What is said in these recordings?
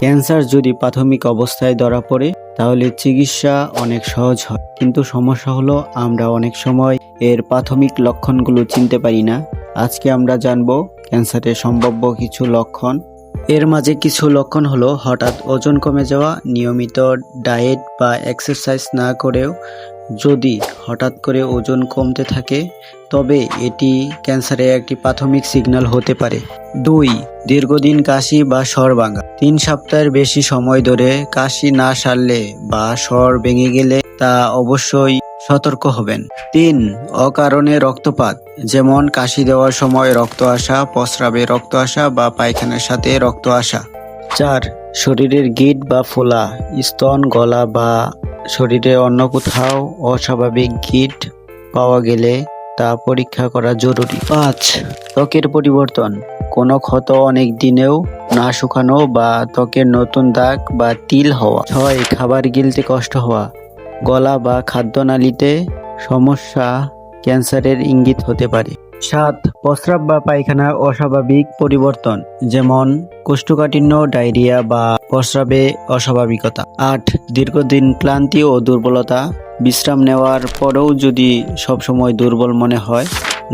Cancer যদি প্রাথমিক অবস্থায় ধরা পড়ে তাহলে চিকিৎসা অনেক সহজ হয়, কিন্তু সমস্যা হলো আমরা অনেক সময় এর প্রাথমিক লক্ষণগুলো চিনতে পারি না। আজকে আমরা জানবো ক্যান্সারের সম্ভাব্য কিছু লক্ষণ। এর মাঝে কিছু লক্ষণ হলো হঠাৎ ওজন কমে যাওয়া, নিয়মিত ডায়েট বা এক্সারসাইজ না করেও যদি হঠাৎ করে ওজন কমতে থাকে তবে এটি ক্যান্সারের একটি প্রাথমিক সিগন্যাল হতে পারে। 2. দীর্ঘদিন কাশি বা স্বর ভাঙা। 3 সপ্তাহের বেশি সময় ধরে কাশি না সারলে বা স্বর ভেঙে গেলে তা অবশ্যই সতর্ক হবেন। 3. অকারণে রক্তপাত, যেমন কাশি দেওয়ার সময় রক্ত আসা, প্রস্রাবে রক্ত আসা বা পায়খানার সাথে রক্ত আসা। 4. শরীরের গিঁট বা ফোলা, স্তন, গলা বা শরীরে অন্য কোথাও অস্বাভাবিক গিঁট পাওয়া গেলে তা পরীক্ষা করা জরুরি। 5. ত্বকের পরিবর্তন, কোনো ক্ষত অনেক দিনেও না শুকানো বা ত্বকের নতুন দাগ বা তিল হওয়া। 6. খাবার গিলতে কষ্ট হওয়া, গলা বা খাদ্যনালীতে সমস্যা ক্যান্সারের ইঙ্গিত হতে পারে। 7. প্রস্রাব বা পায়খানার অস্বাভাবিক পরিবর্তন, যেমন কোষ্ঠকাঠিন্য, ডায়রিয়া বা প্রস্রাবে অস্বাভাবিকতা। 8. দীর্ঘদিন ক্লান্তি ও দুর্বলতা, বিশ্রাম নেওয়ার পরেও যদি সবসময় দুর্বল মনে হয়।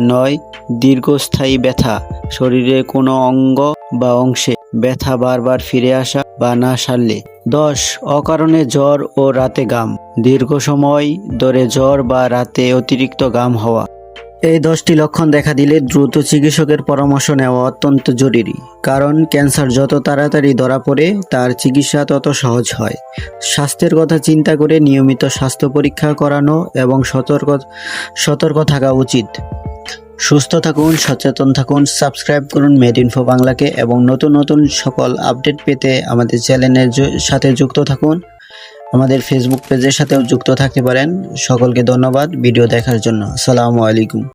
9. দীর্ঘস্থায়ী ব্যথা, শরীরে কোনো অঙ্গ বা অংশে ব্যথা বারবার ফিরে আসা বা না সারলে। 10. অকারণে জ্বর ও রাতে ঘাম, দীর্ঘ সময় ধরে জ্বর বা রাতে অতিরিক্ত ঘাম হওয়া। এই 10টি লক্ষণ দেখা দিলে দ্রুত চিকিৎসকের পরামর্শ নেওয়া অত্যন্ত জরুরি, কারণ ক্যান্সার যত তাড়াতাড়ি ধরা পড়ে তার চিকিৎসা তত সহজ হয়। স্বাস্থ্যের কথা চিন্তা করে নিয়মিত স্বাস্থ্য পরীক্ষা করানো এবং সতর্ক থাকা উচিত। সুস্থ থাকুন, সচেতন থাকুন, সাবস্ক্রাইব করুন মেডইনফো বাংলাকে এবং নতুন নতুন সকল আপডেট পেতে আমাদের চ্যানেলের সাথে যুক্ত থাকুন। আমাদের ফেসবুক পেজের সাথেও যুক্ত থাকতে পারেন। সকলকে ধন্যবাদ ভিডিও দেখার জন্য। আসসালামু আলাইকুম।